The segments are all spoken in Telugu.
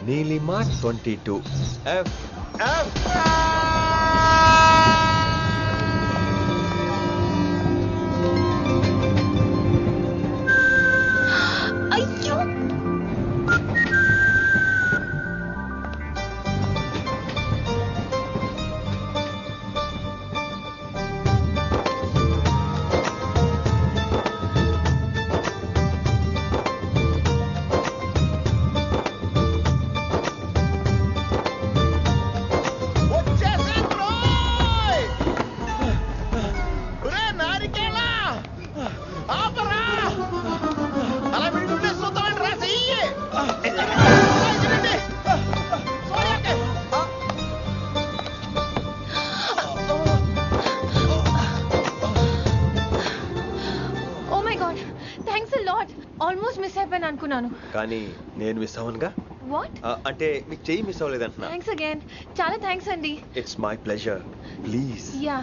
నీలిమా 22 F F అయ్యో ఆల్మోస్ట్ మిస్ అయిపోయాను అనుకున్నాను కానీ నేను మిస్ అవ్వనుగా. వాట్ అంటే మీకు చెయ్యి మిస్ అవ్వలేదంటున్నా. థ్యాంక్స్ అగైన్, చాలా థ్యాంక్స్ అండి. It's my pleasure, please. Yeah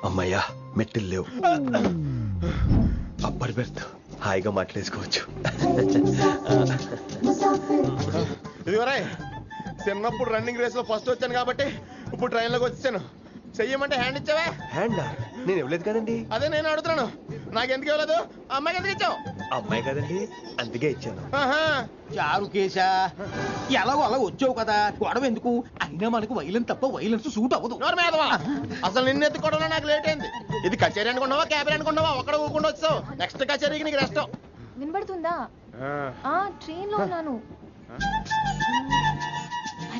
అమ్మయ్యా మెట్టులు లేవు. అప్పర్ బెర్త్, హాయిగా మాట్లాడేసుకోవచ్చు. ఇదిగోరా, చిన్నప్పుడు రన్నింగ్ రేస్ లో ఫస్ట్ వచ్చాను కాబట్టి ఇప్పుడు ట్రైన్ లోకి వచ్చాను. చెయ్యమంటే హ్యాండ్ ఇచ్చావా? హ్యాండా? నేను ఇవ్వలేదు కదండి. అదే నేను అడుగుతున్నాను, నాకెందుకు ఇవ్వలేదు? అమ్మాయికి ఎందుకు ఇచ్చావు? అమ్మాయి కదండి, అందుకే ఇచ్చాను. చారు కేశా, ఎలాగో అలా వచ్చావు కదా, గొడవ ఎందుకు? అయినా మనకు వైలెన్స్ తప్ప వైలెన్స్ సూట్ అవ్వదు. అసలు నిన్ను ఎత్తుకోవడంలో నాకు లేట్ అయింది. ఇది కచేరీ అనుకున్నావా, క్యాబరీ అనుకున్నావా? ఒక్కడ ఊకుండా వచ్చావు. నెక్స్ట్ కచేరీకి నీకు రెస్ట్. వినబడుతుందా? ట్రైన్ లో ఉన్నాను.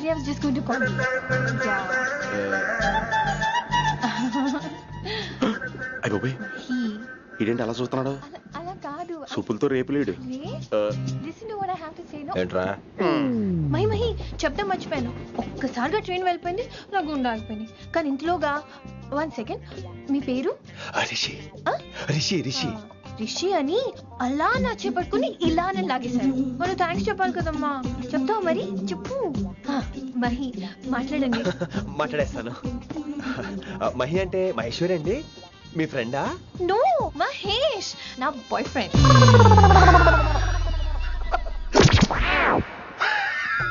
I was just going to call you. అయ్యో, ఇదేంటి అలా చూస్తున్నాడు? అలా కాదు, సూపులతో రేపులేడు. Listen to what I have to say, no? ఏంట్రా? మహి చెప్తా మర్చిపోయాను. ఒక్కసారిగా ట్రైన్ వెళ్ళిపోయింది, నా గుండె ఆగిపోయింది. కానీ ఇంట్లోగా 1 సెకండ్, మీ పేరు? రిషి. రిషి రిషి రిషి అని అలా నా చేపట్టుకుని ఇలా నన్ను లాగేశారు. మనం థ్యాంక్స్ చెప్పాలి కదమ్మా. చెప్తావు మరి? చెప్పు. మహి మాట్లాడండి. మాట్లాడేస్తాను. మహి అంటే మహేశ్వరి అండి, మీ ఫ్రెండా? నో, మహేష్ నా బాయ్ ఫ్రెండ్.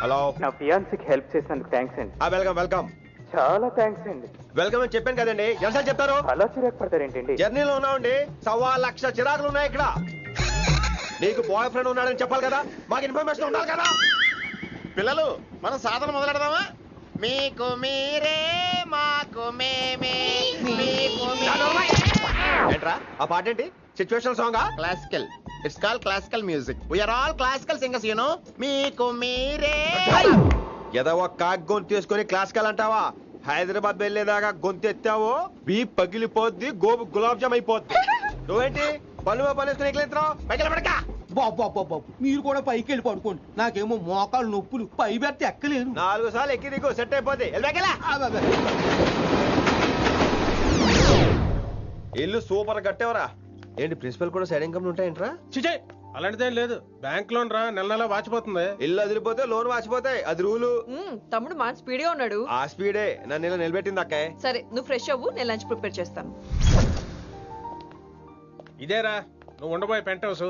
హలో, నా ఫియాన్సీకి హెల్ప్ చేసినందుకు థ్యాంక్స్ అండి. Welcome welcome. చాలా థ్యాంక్స్ అండి. వెల్కమ్ అని చెప్పాను కదండి, ఎంత చెప్తారు? అలా చిరాకు పడతారేంటండి? జర్నీలో ఉన్నామండి, 1,00,000 చిరాకులు ఉన్నాయి ఇక్కడ. నీకు బాయ్ ఫ్రెండ్ ఉన్నాడని చెప్పాలి కదా, మాకు ఇన్ఫర్మేషన్ ఉండాలి కదా. పిల్లలు, మనం సాధన మొదలెడదామా? మీకు మీరే, మాకు మేమే, మీకు ఏంట్రా ఆ పాట ఏంటి? సిచ్యువేషన్ సాంగా? Classical. It's call classical music. We are all classical singers, you know. మీకు మీరే. ఏదో ఒక కాక్ గొంతు తీసుకొని క్లాసికల్ అంటావా? హైదరాబాద్ వెళ్ళేదాకా గొంతు ఎత్తావో బీ పగిలిపోద్ది, గోబు గులాబ్ జామ్ అయిపోద్ది. నువ్వేంటి పనులు పనేసుకుని ఎక్కలేదురావు? పైకి బాబు మీరు కూడా పైకి వెళ్ళి పడుకోండి, నాకేమో మోకాలు నొప్పులు, పై బెర్త ఎక్కలేదు. 4 సార్లు ఎక్కి దిగు, సెట్ అయిపోద్ది. ఇల్లు సూపర్ కట్టేవరా. ఏంటి ప్రిన్సిపల్ కూడా సైడ్ ఇన్కమ్ ఉంటాయంట్రా? చిచే, అలాంటిదేం లేదు. బ్యాంక్ లోన్ రా, నెల నెల వాచిపోతుంది. ఇల్లు అదిరిపోతే లోన్ వాచిపోతాయి, అది రూలు. తమ్ముడు మా స్పీడ్ గా ఉన్నాడు. ఆ స్పీడే నన్ను ఇలా నిలబెట్టింది అక్కే. సరే నువ్వు ఫ్రెష్ అవ్వు, నేను లంచ్ ప్రిపేర్ చేస్తాను. ఇదేరా నువ్వు ఉండబోయే పెంట్ హౌస్,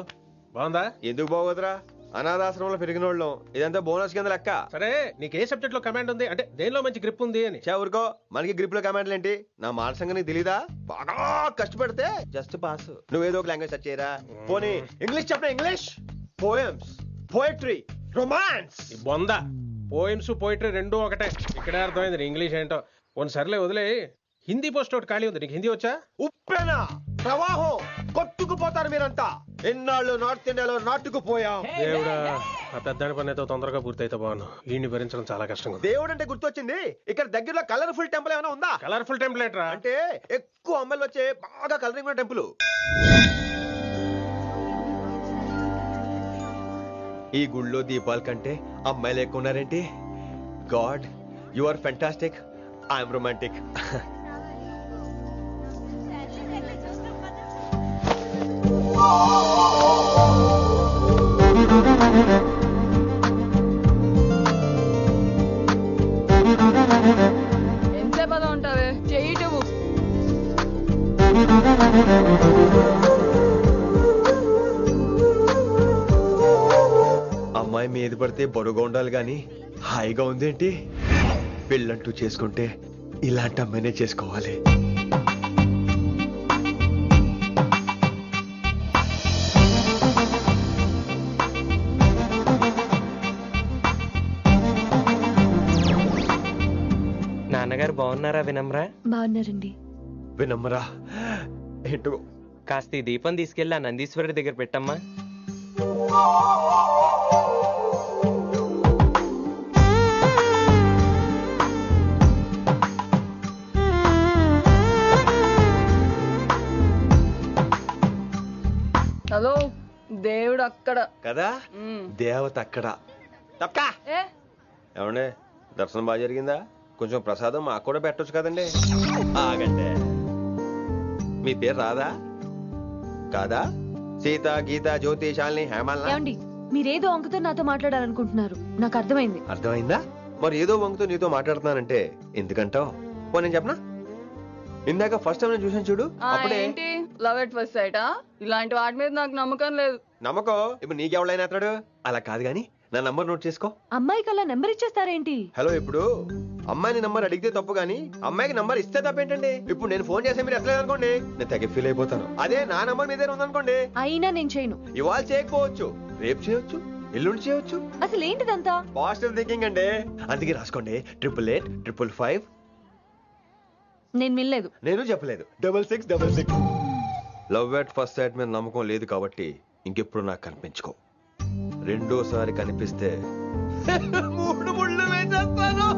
బాగుందా? ఎందుకు బాగోదురా, అనాథాశ్రమంలో పెరిగిన వాళ్ళం, ఇదంతా బోనస్ కింద లెక్క. సరే నీకు ఏ సబ్జెక్ట్ లో కమాండ్ ఉంది, అంటే దేనిలో మంచి గ్రిప్ ఉంది అని. ఊరుకో, మనకి గ్రిప్ లో కమాండ్లు ఏంటి? నా మాట సంగతి నీకు తెలీదా? బాగా కష్టపడితే జస్ట్ పాస్. నువ్వేదో ఒక లాంగ్వేజ్ సెర్చ్ చేయరా. పోనీ ఇంగ్లీష్ చెప్పిన ఇంగ్లీష్, పోయమ్స్, పోయట్రీ, రొమాన్స్. బొంద పోయిమ్స్ పోయిటరీ రెండూ ఒకటే. ఇక్కడే అర్థమైంది ఇంగ్లీష్ ఏంటో. కొన్ని సర్లే వదిలే. హిందీ పోస్ట్ ఒకటి ఖాళీ ఉంది, నీకు హిందీ వచ్చా? ఉప్పెన ప్రవాహం, కొట్టుకుపోతారు మీరంతా. ఎన్నాళ్ళు నార్త్ ఇండియాలో నాటుకుపోయాం. దేవుడా, ఆ పెద్దాడి పని అయితే తొందరగా పూర్తయితే బాగున్నాను. వీడిని భరించడం చాలా కష్టంగా ఉంది. దేవుడు అంటే గుర్తొచ్చింది, ఇక్కడ దగ్గరలో కలర్ఫుల్ టెంపుల్ ఏమైనా ఉందా? కలర్ఫుల్ టెంపుల్ ఏంట్రా? అంటే ఎక్కువ అమ్మాయిలు వచ్చే బాగా కలరింగ్ ఉన్న టెంపుల్. ఈ గుళ్ళో దీపాల కంటే అమ్మాయిలు ఎక్కువ ఉన్నారేంటి? God, you are fantastic, I'm romantic. అమ్మాయి మీద పడితే బరువుగా ఉండాలి గాని హాయిగా ఉందేంటి? పెళ్ళంటూ చేసుకుంటే ఇలాంటి అమ్మాయినే చేసుకోవాలి. నాన్నగారు బాగున్నారా వినమ్రా? బాగున్నారండి. వినమ్రా ఏంటో కాస్త ఈ దీపం తీసుకెళ్ళి ఆ నందీశ్వరుడి దగ్గర పెట్టమ్మా. హలో, దేవుడు అక్కడ. కదా దేవత అక్కడ. తప్పకా ఏమండే దర్శనం బాగా జరిగిందా? కొంచెం ప్రసాదం మాకు కూడా పెట్టొచ్చు కదండి. ఆగండి, మీ పేరు రాదా కాదా? సీత, గీత, జ్యోతి, శాలిని, హేమల్. ఏమండి, మీరేదో వంకతో నాతో మాట్లాడాలనుకుంటున్నారు, నాకు అర్థమైంది. అర్థమైందా? మరి ఏదో వంగుతో నీతో మాట్లాడుతున్నానంటే ఎందుకంటావు? పో నేను చెప్పనా? ఇందాక ఫస్ట్ టైం నేను చూసాను చూడు, అప్పుడే ఏంటి లవ్ ఎట్ ఫస్ట్ సైటా? ఇలాంటి వాటి మీద నాకు నమ్మకం లేదు. నమ్మకం ఇప్పుడు నీకెవడైనా అతడు అలా కాదు గాని నా నంబర్ నోట్ చేసుకో. అమ్మాయికి అలా నెంబర్ ఇచ్చేస్తారేంటి? హలో, ఇప్పుడు అమ్మాయిని నంబర్ అడిగితే తప్పు గానీ అమ్మాయికి నంబర్ ఇస్తే తప్పేంటండి? ఇప్పుడు నేను ఫోన్ చేస్తే మీరు ఎట్లా అనుకోండి, నేను తెగ ఫీల్ అయిపోతాను. అదే నా నంబర్ మీ దగ్గర ఉందనుకోండి, అయినా నేను చేయను. ఇవాళ చేయకపోవచ్చు, రేపు చేయొచ్చు, ఎల్లుండి చేయొచ్చు. అసలు ఏంటిదంతా? పాజిటివ్ థింకింగ్ అండి. అందుకే రాసుకోండి 888 నేను వినలేదు. నేను చెప్పలేదు 6666. లవ్ ఎట్ ఫస్ట్ సైట్ మీద నమ్మకం లేదు కాబట్టి ఇంకెప్పుడు నాకు కనిపించుకో. రెండోసారి కనిపిస్తే 3 ముళ్ళు వేసేస్తాను.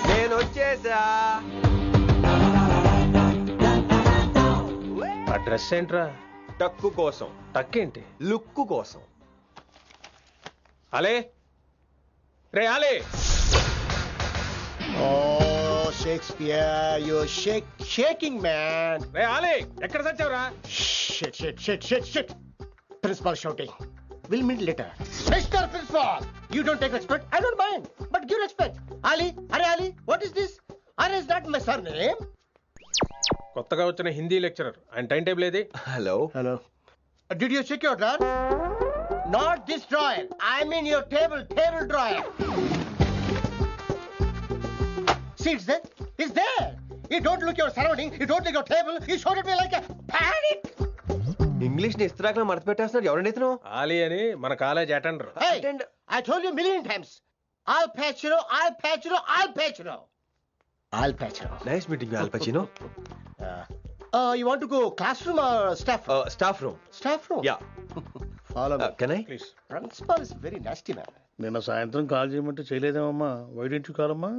నేను వచ్చేసా. ఆ డ్రెస్ ఏంట్రా? టక్కు కోసం, టక్కేంటి? లుక్కు కోసం. అలే రే అలే. Oh, Shakespeare, you're shaking, man. రే అలే, ఎక్కడ చచ్చావురా? Shit. Principal shouting. We'll meet later. Mr. Principal, you don't take respect. I don't mind, but give respect. Ali, Ali, what is this? Is that my surname? కొత్తగా వచ్చిన హిందీ లెక్చరర్, ఆయన టైం టేబుల్ ఏది? Hello. Did you check your drawer? Not this drawer. I mean your table drawer. See, it's there. You don't look your surrounding. You don't look your table. You showed at me like a panic. English ని ఇస్త్రాక్ మడత పెట్టేస్తున్నారు. ఎవరండి ఇతను? ఆలీ అని మన college attender. Hey, I told you a million times. I'll patch you. Nice meeting you, Al Pacino. You want to go classroom or staff room? Staff room. Staff room? Yeah. Follow me. Can I? Please. Principal is very nasty man. నిన్న సాయంత్రం కాల్ చేయమంటే చేయలేదేమమ్మా? వై డోంట్ యు కాల్ అమ్మా?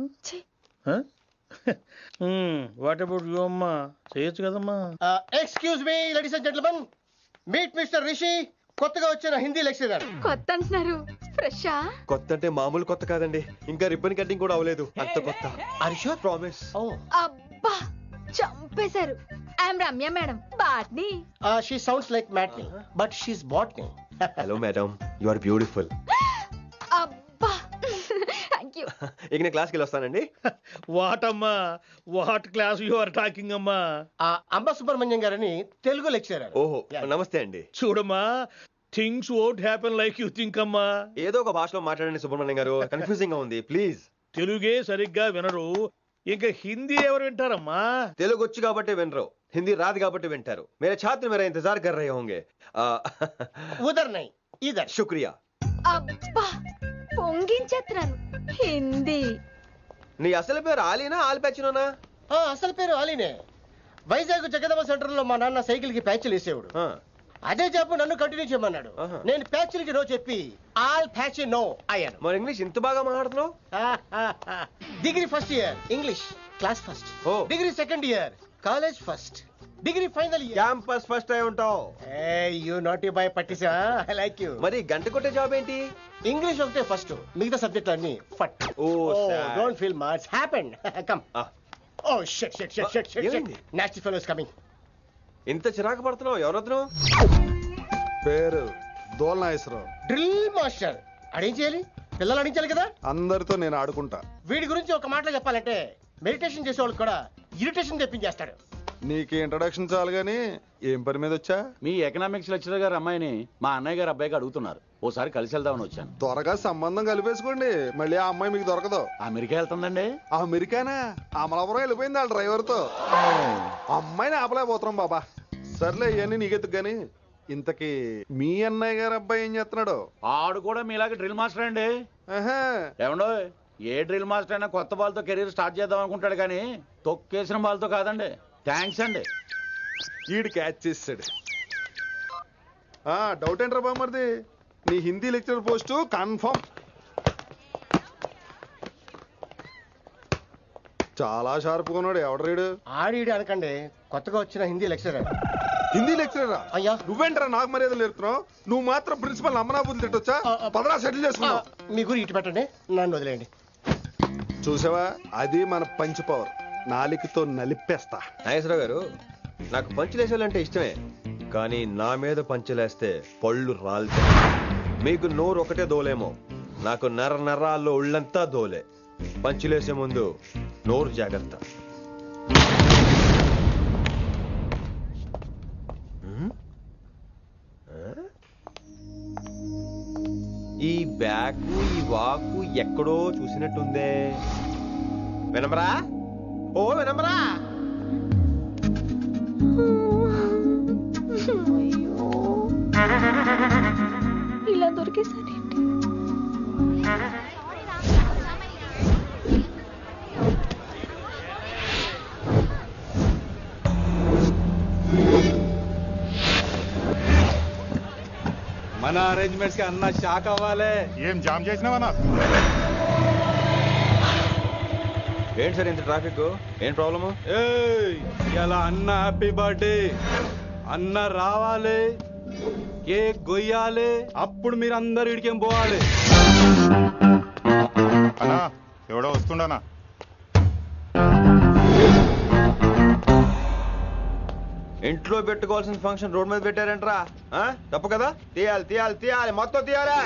వాట్ అబౌట్ యు అమ్మా? చేయొచ్చు కదమ్మా. Excuse me, ladies and gentlemen. Meet Mr. Rishi. కొత్తగా వచ్చిన హిందీ లెక్చరర్. కొత్త అంటున్నారు, ఫ్రెషా? కొత్త అంటే మామూలు కొత్త కాదండి, ఇంకా రిబ్బన్ కటింగ్ కూడా అవ్వలేదు, అంత కొత్త. Are you sure? ప్రామిస్. అబ్బా చంపేశారు. I'm Ramya madam, botany. She sounds like Matney, but she's botany. Hello madam, you are beautiful. అబ్బా థ్యాంక్ యూ. ఇక నేను క్లాస్కి వస్తానండి. వాట్ అమ్మా, what class you are talking అమ్మా? అంబ సుబ్రహ్మణ్యం గారని తెలుగు లెక్చరర్. ఓహో, నమస్తే అండి. చూడమ్మా, things won't happen like you think అమ్మా. ఏదో ఒక భాషలో మాట్లాడండి సుబ్రహ్మణ్యం గారు, కన్ఫ్యూజింగ్ గా ఉంది ప్లీజ్. తెలుగే సరిగ్గా వినరు, ఇంకా హిందీ ఎవరు వింటారమ్మా? తెలుగు వచ్చు కాబట్టి వినరు, హిందీ రాదు కాబట్టి వింటారు. మేరే ఛాత్ర మేరా ఇంతజార్ కర్ రహే హోంగే. ఉదర్ నహీ ఇదర్. శుక్రియా. అబ్బా పొంగించేస్తున్నాను. హిందీ. నీ అసలు పేరు ఆలీనా ఆల్పచ్చినోనా? అసలు పేరు ఆలీనే. వైజాగ్ జగదమ్మ సెంటర్ లో మా నాన్న సైకిల్ కి ప్యాచ్లు వేసేవాడు. అదే జాబ్ నన్ను కంటిన్యూ చేయమన్నాడు. నేను ప్యాచ్లకి నో చెప్పి ఆల్ ప్యాచ్ నో అయ్యాను. మరి ఇంగ్లీష్ ఇంత బాగా మాట్లాడుతున్నావు? Degree first year English class first. Degree second year college first. Degree final year. Campus first అయి ఉంటావు. యూ నాటీ బాయ్ పట్టిసా. I like you. మరి గంట కొట్టే జాబ్ ఏంటి? ఇంగ్లీష్ ఒకటే ఫస్ట్, మిగతా సబ్జెక్ట్ అన్ని ఫట్. Don't feel much happened. Come. Oh shit shit shit shit shit. Nasty fellow is coming. ఇంత చిరాకు పడుతున్నావు, ఎవరొద్దు? పేరు దోల్నాగేశ్వరరావు. Drill master. అడేం చేయాలి? పిల్లలు అడించాలి కదా. అందరితో నేను ఆడుకుంటా. వీడి గురించి ఒక మాటలో చెప్పాలంటే మెడిటేషన్ చేసే వాళ్ళకి కూడా ఇరిటేషన్ తెప్పించేస్తాడు. నీకు ఇంట్రడక్షన్ చాలు గానీ ఏం పని మీద వచ్చా? మీ ఎకనామిక్స్ లెక్చరర్ గారు అమ్మాయిని మా అన్నయ్య గారు అబ్బాయికి అడుగుతున్నారు. ఓసారి కలిసి వెళ్దామని వచ్చాను. త్వరగా సంబంధం కలిపేసుకోండి, మళ్ళీ ఆ అమ్మాయి మీకు దొరకదు. అమెరికా వెళ్తుందండి. అమెరికానా? అమలాపురం వెళ్ళిపోయింది వాళ్ళ డ్రైవర్ తో. అమ్మాయిని ఆపలేకపోతున్నాం బాబా. సర్లే ఇవన్నీ నీకెత్తుకు గాని, ఇంతకీ మీ అన్నయ్య గారు అబ్బాయి ఏం చేస్తున్నాడు? ఆడు కూడా మీలాగే డ్రిల్ మాస్టర్ అండి. ఏమండో, ఏ డ్రిల్ మాస్టర్ అయినా కొత్త బాల్తో కెరీర్ స్టార్ట్ చేద్దాం అనుకుంటాడు కానీ తొక్కేసిన బాల్తో కాదండి. థ్యాంక్స్ అండి. ఈడు క్యాచ్ చేసాడు. డౌట్ ఏంట్రా బామ్మర్ది, నీ హిందీ లెక్చరర్ పోస్టు కన్ఫర్మ్. చాలా షార్ప్ ఉన్నాడు. ఎవడరీడు? ఆడీడు అనకండి, కొత్తగా వచ్చిన హిందీ లెక్చరర్. హిందీ లెక్చరరా? అయ్యా నువ్వేంట్రా నాకు మర్యాదలు నేర్పుతున్నావు? నువ్వు మాత్రం ప్రిన్సిపల్ అమ్మనాబుద్ధి తిట్టొచ్చా? పదరా సెటిల్ చేసుకున్నావు. మీ గురి ఇటు పెట్టండి, నన్ను వదిలేయండి. చూసావా, అది మన పంచ్ పవర్. నాలికతో నలిపేస్తా. నాగేశ్వరరావు గారు, నాకు పంచులేసాలంటే ఇష్టమే, కానీ నా మీద పంచులేస్తే పళ్ళు రాలితే. మీకు నోరు ఒకటే దోలేమో, నాకు నరాల్లో ఒళ్ళంతా దోలే. పంచులేసే ముందు నోరు జాగ్రత్త. ఈ బ్యాకు ఈ వాకు ఎక్కడో చూసినట్టుందే. వినమరా? ఓ వినమరా? ఇలా దొరికేసాడేంటి? మన అరేంజ్మెంట్స్ కి అన్న షాక్ అవ్వాలి. ఏం జామ్ చేసినావన్నా? ఏంటి సార్ ఇంత ట్రాఫిక్? ఏం ప్రాబ్లము? ఇలా అన్న హ్యాపీ బర్త్డే, అన్న రావాలి, కేక్ గొయ్యాలి, అప్పుడు మీరు అందరు ఇడికేం పోవాలి. అన్నా ఎవడో వస్తుండనా? ఇంట్లో పెట్టుకోవాల్సిన ఫంక్షన్ రోడ్ మీద పెట్టారంట్రా. తప్పు కదా? తీయాలి తీయాలి తీయాలి, మొత్తం తీయాలి.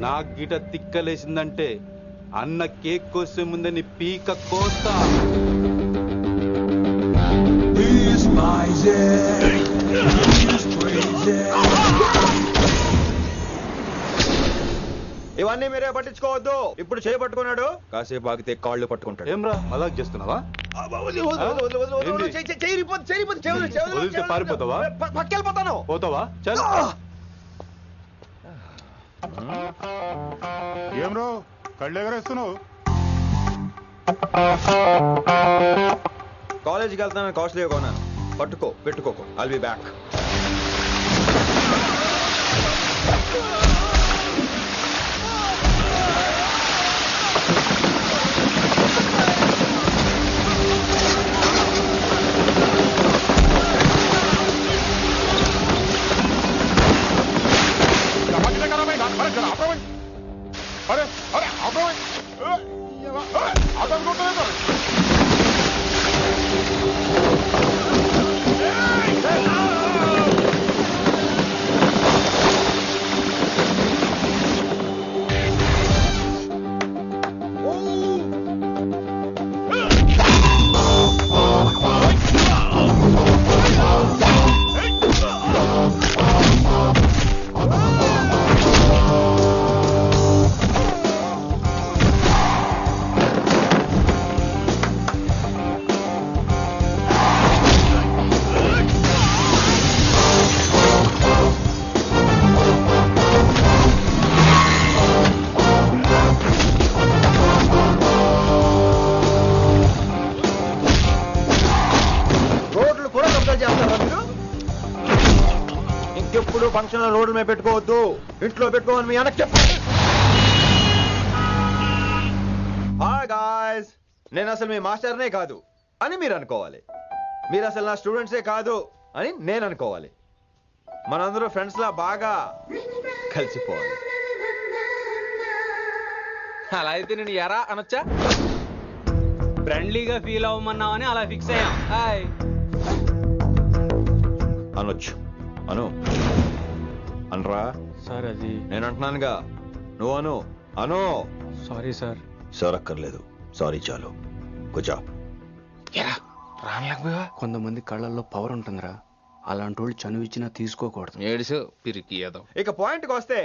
నాకు గిట తిక్కలేసిందంటే అన్న కేక్ కోసే ముందే నీ పీక కోస్తా. ఇవన్నీ మీరే పట్టించుకోవద్దు. ఇప్పుడు చేయి పట్టుకున్నాడు, కాసేపు ఆగితే కాళ్ళు పట్టుకుంటాడు. ఏమ్రా మజాక్ చేస్తున్నావా? పారిపోతావా? పక్కెళ్ళిపోతాను. పోతావా? చల్. ఏం రో కళ్ళు ఎగరేస్తున్నావు? కాలేజీకి వెళ్తాను, కాస్ట్లీగా కొన్నాను. పట్టుకో, పెట్టుకోకు. I'll be back. अरे अरे आप ఇంకెప్పుడు ఫంక్షన్ రోడ్డు మీద పెట్టుకోవద్దు, ఇంట్లో పెట్టుకోమని మీ అన్నకు చెప్పండి. హాయ్ గాయ్స్, నేను అసలు మీ మాస్టర్నే కాదు, అని మీరు అనుకోవాలి. మీరు అసలు నా స్టూడెంట్సే కాదు అని నేను అనుకోవాలి. మనందరూ ఫ్రెండ్స్ లా బాగా కలిసిపోవాలి. అలా అయితే నేను ఎరా అనొచ్చా? ఫ్రెండ్లీగా ఫీల్ అవ్వమన్నావని అలా ఫిక్స్ అయ్యాం. హాయ్ అనొచ్చు. అను అనరా సార్. అది నేను అంటున్నానుగా, నువ్వు అను. అను. Sorry sir. సార్ అక్కర్లేదు, సారీ చాలు. కూర్చో. రానలేకపోయా? కొంతమంది కళ్ళల్లో పవర్ ఉంటుందిరా, అలాంటి వాళ్ళు చనువిచ్చినా తీసుకోకూడదు. ఏడిసో పిరికి ఏదో. ఇక పాయింట్కి వస్తే,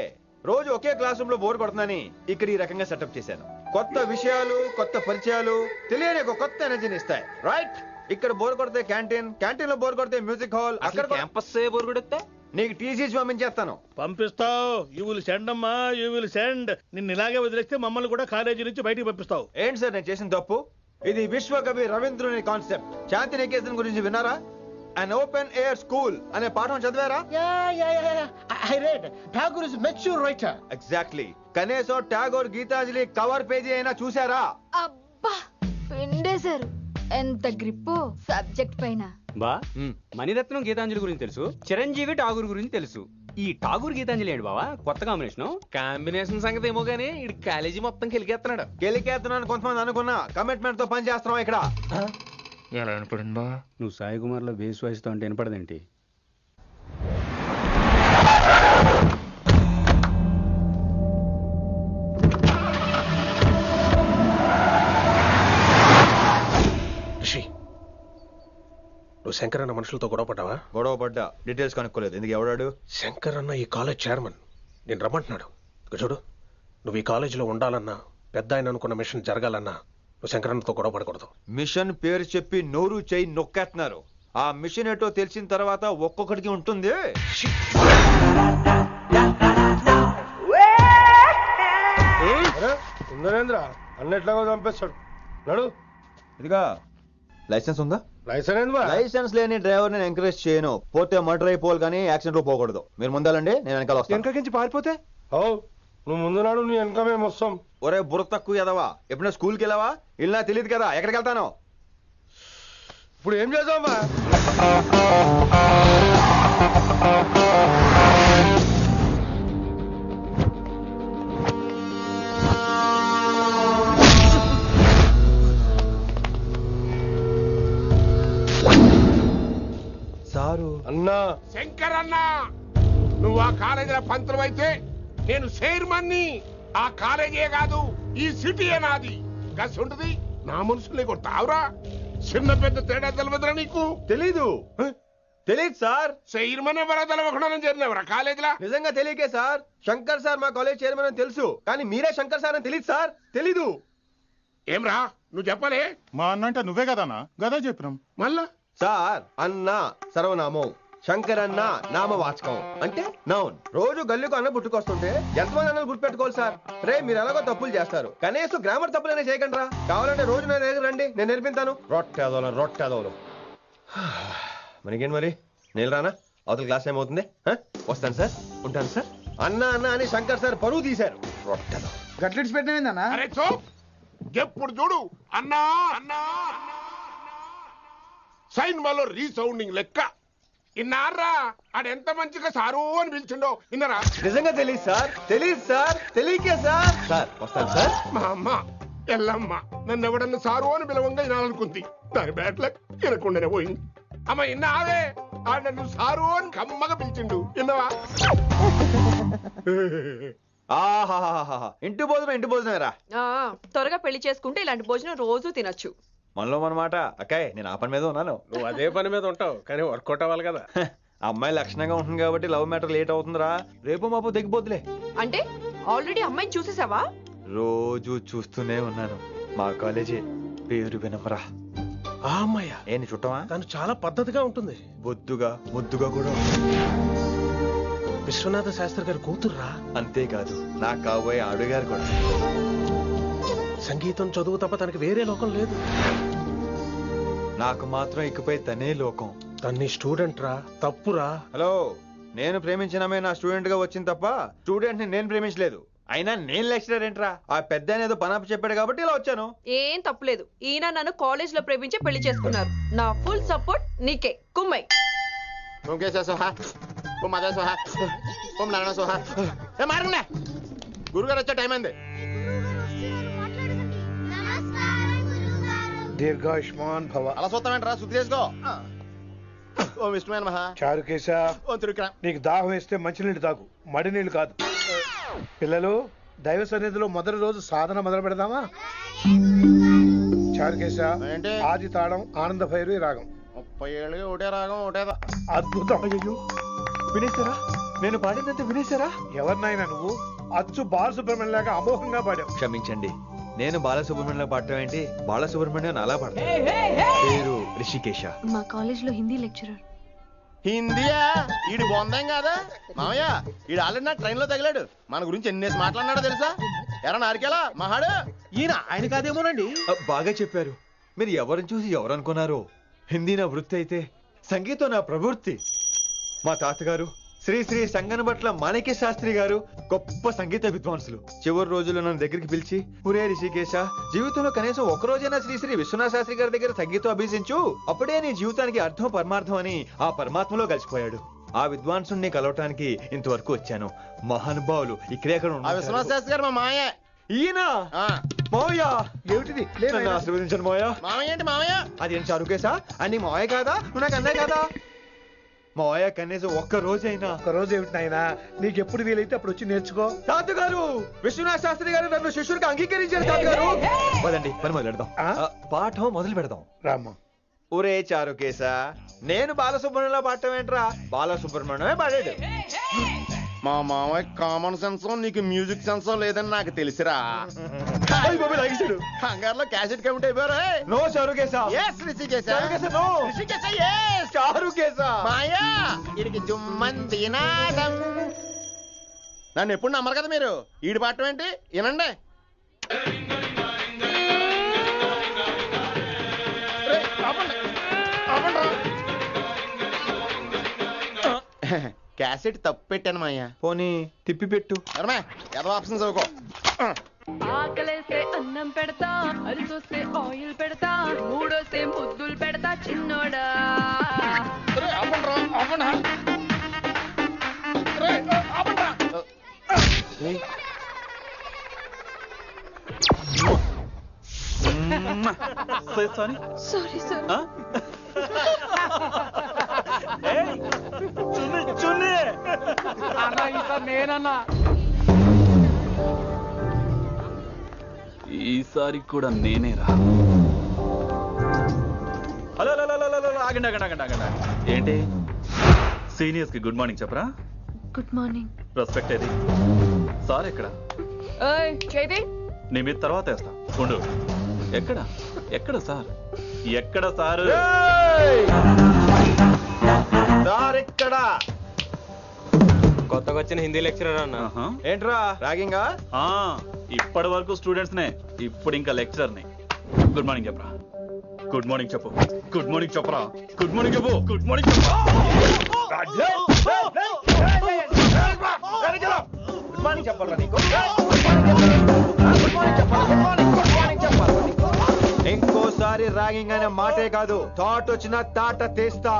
రోజు ఒకే క్లాస్ రూమ్ లో బోర్ కొడుతుందని ఇక్కడ ఈ రకంగా సెటప్ చేశాను. కొత్త విషయాలు, కొత్త పరిచయాలు తెలియని ఒక కొత్త ఎనర్జీని ఇస్తాయి. రైట్? ఇక్కడ బోర్ కొడితే క్యాంటీన్, క్యాంటీన్ లో బోర్ కొడితే మ్యూజిక్ హాల్, అక్కడ క్యాంపస్ బోర్ కొడితే నీకు టీసీస్ పంపించేస్తాను. పంపిస్తావు. యూ విల్ సెండ్ అమ్మా, యూ విల్ సెండ్. నిన్ను ఇలాగే వదిలేస్తే మమ్మల్ని కూడా కాలేజీ నుంచి బయటికి పంపిస్తావు. ఏంటి సార్ నేను చేసిన తప్పు? ఇది విశ్వకవి రవీంద్రుని కాన్సెప్ట్. శాంతి నికేతన్ గురించి విన్నారా? అన్ ఓపెన్ ఎయిర్ స్కూల్ అనే పాఠం చదివారా? I read. Tagore is a mature writer. Exactly. కనీసం టాగోర్ గీతాంజలి కవర్ పేజీ అయినా చూసారా? అబ్బా పిండేశారు. ఎంత గ్రిప్పు సబ్జెక్ట్ పైన. బా మణిరత్నం గీతాంజలి గురించి తెలుసు, చిరంజీవి ఠాగూర్ గురించి తెలుసు. ఈ ఠాగూర్ గీతాంజలి ఏంటి బావా కొత్త కాంబినేషన్ సంగతి ఏమో గానీ ఈ కాలేజీ మొత్తం కెలికేస్తున్నాడు. కెలికేస్తున్నాను కొంతమంది అనుకున్నా, కమిట్మెంట్ తో పని చేస్తున్నాం ఇక్కడ. ఎలా వినపడింది బా? నువ్వు సాయి కుమార్ లో బేస్ వాయిస్ తో అంటే వినపడదేంటి? నువ్వు శంకర్ అన్న మనుషులతో గొడవ పడ్డావా? గొడవ పడ్డా, డీటెయిల్స్ కనుక్కోలేదు. ఎందుకు? ఎవడాడు? శంకర్ అన్న ఈ కాలేజ్ చైర్మన్. నేను రమ్మంటున్నాడు. చూడు, నువ్వు ఈ కాలేజీలో ఉండాలన్నా, పెద్ద ఆయన అనుకున్న మిషన్ జరగాలన్నా నువ్వు శంకర్ అన్నతో గొడవ పడకూడదు. మిషన్ పేరు చెప్పి నోరు చేయి నొక్కేస్తున్నారు. ఆ మిషన్ ఏటో తెలిసిన తర్వాత ఒక్కొక్కడికి ఉంటుంది. ఉందనేంద్ర అన్నట్లాగా చంపేస్తాడు. నడు. ఇదిగా లైసెన్స్ ఉందా? లైసెన్స్ లేని డ్రైవర్ నేను ఎంకరేజ్ చేయను. పోతే మర్డర్ అయిపోవాలి కానీ యాక్సిడెంట్ లో పోకూడదు. మీరు ముందాలండి, నేను వెనకాల వస్తాను. వెనకకించి పారిపోతే నువ్వు ముందు నాడు నీ వెనక మేము వస్తాం. ఒరే బుర్ర తక్కువ ఎదవా, ఎప్పుడైనా స్కూల్కి వెళ్ళావా? ఇలా తెలియదు కదా ఎక్కడికి వెళ్తాను. ఇప్పుడు ఏం చేద్దామా? సారు అన్నా. శంకర్ అన్నా, నువ్వు ఆ కాలేజీలో పంతులు అయితే నేను చైర్మన్ని. ఆ కాలేజీ కాదు, ఈ సిటీయే నాది. గస్ ఉంటుంది నా మనుషుల్ని కొట్టావురా. చిన్న పెద్ద తేడా తెలియదురా నీకు? తెలీదు. తెలీదు సార్. చైర్మన్ ఎవరో తెలవకుండా చేరినవరా కాలేజీలో? నిజంగా తెలియకే సార్. శంకర్ సార్ మా కాలేజ్ చైర్మన్ అని తెలుసు, కానీ మీరే శంకర్ సార్ అని తెలియదు సార్. తెలీదు. ఏమ్రా నువ్వు చెప్పలే? మా అన్న అంటే నువ్వే కదన్నా? గదా చెప్పినాం. మళ్ళా సార్ అన్న సర్వనామం, శంకర్ అన్న నామవాచకం అంటే నౌన్. రోజు గల్లీకు అన్న పుట్టుకొస్తుంటే ఎంతమంది అన్నలు గుర్తుపెట్టుకోవాలి సార్? రే మీరు ఎలాగో తప్పులు చేస్తారు, కనీసం గ్రామర్ తప్పులైనా చేయకండి రా. కావాలంటే రోజు నా దగ్గర రండి, నేను నేర్పిస్తాను. రొట్టెదోలు మనకేంటి మరి? నేను రానా? అవతల క్లాస్ ఏమవుతుంది? వస్తాను సార్, ఉంటాను సార్. అన్న అన్న అని శంకర్ సార్ పరువు తీశారు. రొట్టెదో గట్లెట్స్ పెట్టినా? అరే చో, ఎప్పుడు చూడు అన్నా అన్నా సైన్ మాలో రీసౌండింగ్ లెక్క. ఇన్నారా ఆడెంత మంచిగా సారు అని పిలిచిండో ఇన్నరా? నిజంగా తెలియదు సార్. తెలియదు సార్. తెలియకే సార్. సార్ వస్తాను సార్. మా అమ్మ ఎల్లమ్మ నన్ను ఎవడన్నా సారు అని పిలవంగా వినాలనుకుంది. దాని బ్యాట్లక్ వినకుండానే పోయింది. అమ్మ ఇన్నావే, ఆడ నన్ను సారు అని కమ్మగా పిలిచిండు. విన్నవా? ఆహాహాహా, ఇంటి భోజనం రా. త్వరగా పెళ్లి చేసుకుంటే ఇలాంటి భోజనం రోజు తినొచ్చు. మనలో మనమాట. అక్కాయ్ నేను ఆ పని మీద ఉన్నాను. నువ్వు అదే పని మీద ఉంటావు, కానీ వర్కౌట్ అవ్వాలి కదా. అమ్మాయి లక్షణంగా ఉంటుంది కాబట్టి లవ్ మ్యాటర్ లేట్ అవుతుందిరా. రేపు మాపు దిగిపోతులే. అంటే ఆల్రెడీ అమ్మాయిని చూసేసావా? రోజు చూస్తూనే ఉన్నాను. మా కాలేజీ పేరు వినమరా. ఆ అమ్మాయ ఏంటి చుట్టమా? తను చాలా పద్ధతిగా ఉంటుంది. బొద్దుగా ముద్దుగా కూడా. విశ్వనాథ శాస్త్రి గారి కూతుర్రా. అంతేకాదు నా కాబోయే ఆడుగారు కూడా. సంగీతం చదువు తప్ప తనకి వేరే లోకం లేదు. నాకు మాత్రం ఇకపై తనే లోకం. తన్ని స్టూడెంట్ రా. తప్పురా. హలో, నేను ప్రేమించిన అమ్మాయి నా స్టూడెంట్ గా వచ్చింది తప్ప స్టూడెంట్ ని నేను ప్రేమించలేదు. అయినా నేను లెక్చరర్ ఏంట్రా, ఆ పెద్ద ఏదో పనాపు చెప్పాడు కాబట్టి ఇలా వచ్చాను. ఏం తప్పులేదు, ఈయన నన్ను కాలేజ్ లో ప్రేమించి పెళ్లి చేసుకున్నారు. నా ఫుల్ సపోర్ట్ నీకే. కుమ్మై గురుగారు వచ్చే టైం అయింది. దీర్ఘాయుష్మాన్ భవ. అలా చూస్తామంటారా? శుద్ధి చేసుకో. ఓం విష్ణుమైన మహా. చారుకేశ, ఓం తిరుక్రా. నీకు దాహం వేస్తే మంచినీళ్ళు తాగు, మడి నీళ్ళు కాదు. పిల్లలు, దైవ సన్నిధిలో మొదటి రోజు సాధన మొదలు పెడదామా? చారుకేశ, ఆది తాళం ఆనంద భైరవి రాగం. 30 ఏళ్ళుగా ఒకటే రాగం ఒకటేదా. అద్భుతం. అయ్యో వినేశారా? నేను పాడిందంటే వినేశారా? ఎవరినైనా నువ్వు అచ్చు బాలసుబ్రహ్మణ్యం లాగా అమోఘంగా పాడావు. క్షమించండి, నేను బాలసుబ్రహ్మణ్యంలో పాడటం ఏంటి, బాలసుబ్రహ్మణ్యం అలా పాడతాను. పేరు రిషికేశ. మా కాలేజ్ లో హిందీ లెక్చరర్. హిందీయా? ఈడు బొందేం కాదా మామయ్య? ఈడు ఆల్రెడీ నా ట్రైన్ లో తగిలాడు. మన గురించి ఎన్నేసి మాట్లాడినాడో తెలుసా? ఎరా నారికేలా మహాడు. ఈయన ఆయన కాదేమోనండి. బాగా చెప్పారు. మీరు ఎవరిని చూసి ఎవరు అనుకున్నారు? హిందీ నా వృత్తి అయితే సంగీతం నా ప్రవృత్తి. మా తాతగారు శ్రీ శ్రీ సంగనబట్ల మాణిక్య శాస్త్రి గారు గొప్ప సంగీత విద్వాంసులు. చివరి రోజుల్లో నన్ను దగ్గరికి పిలిచి, ఒరే రిషికేశ, జీవితంలో కనీసం ఒక రోజైనా శ్రీ శ్రీ విశ్వనాథ శాస్త్రి గారి దగ్గర సంగీతం అభ్యసించు, అప్పుడే నీ జీవితానికి అర్థం పరమార్థం అని ఆ పరమాత్మలో కలిసిపోయాడు. ఆ విద్వాంసుని కలవటానికి ఇంతవరకు వచ్చాను. మహానుభావులు ఇక్కడే విశ్వనాథ శాస్త్రి గారు మా మాయ. ఈయన మావయ్య. ఏమిటిది? ఆశీర్వదించండి మావయ్య. మామయ్య ఏంటి మామయ్య? అదేంటి చారుకేశా? అని మావయ్య కాదా? నువ్వు నాకు అన్నాయి కదా. మావయ్య కనీసం ఒక్క రోజైనా. ఒక్క రోజు ఏమిటి నాయనా? నీకు ఎప్పుడు వీలైతే అప్పుడు వచ్చి నేర్చుకో. తాతగారు, విశ్వనాథ శాస్త్రి గారు నన్ను శిష్యుడికి అంగీకరించారు. తాతగారు పదండి, పని మొదలు పెడదాం. పాఠం మొదలు పెడదాం. రామ్మ. ఒరే చారుకేశా, నేను బాలసుబ్రహ్మణ్యంలో పాడటం ఏంట్రా, బాలసుబ్రహ్మణ్యమే పాడాడు. మా మామయ్య కామన్ సెన్స్, నీకు మ్యూజిక్ సెన్స్ లేదని నాకు తెలిసిరా. కంగారులో క్యాసెట్ కమిట్ అయిపోయారు. నో చారుకేశా. yes రిషికేశ. నో రిషికేశ. yes చారుకేశా. మాయా ఇడికి జుమ్మంది నాదం. నన్ను ఎప్పుడు నమ్మరు కదా మీరు. ఈడి పాడటం ఏంటి వినండి. క్యాసెట్ తప్పు పెట్టాను మాయ్యా. పోనీ తిప్పి పెట్టు. ఏదో ఆప్షన్ చదువుకో. ఆకలేస్తే అన్నం పెడతా, అరిసొస్తే ఆయిల్ పెడతా, మూడోస్తే ముద్దులు పెడతా చిన్నోడా. Sorry sir. నేనన్నా ఈసారి కూడా నేనేరా. హలో ఆగండి ఆగండి ఆగండి ఆగండి. ఏంటి సీనియర్స్ కి గుడ్ మార్నింగ్ చెప్పరా? Good morning. రెస్పెక్ట్ ఏది? సార్ ఎక్కడ? చేతి నీ మీద తర్వాత వేస్తా ఉండు. ఎక్కడ ఎక్కడ సార్? ఎక్కడ సార్? ఇక్కడ కొత్తగా వచ్చిన హిందీ లెక్చరర్ అన్న. ఏంట్రా ర్యాగింగా? ఇప్పటి వరకు స్టూడెంట్స్ నే, ఇప్పుడు ఇంకా లెక్చరర్ ని. గుడ్ మార్నింగ్ చెప్పరా. గుడ్ మార్నింగ్ చెప్పు. గుడ్ మార్నింగ్ చెప్పరా. గుడ్ మార్నింగ్ చెప్పు. గుడ్ మార్నింగ్ చెప్పు. గుడ్ మార్నింగ్ చెప్పాలా నీకు? ఇంకోసారి ర్యాగింగ్ అనే మాటే కాదు, థాట్ వచ్చిన తాట తీస్తా.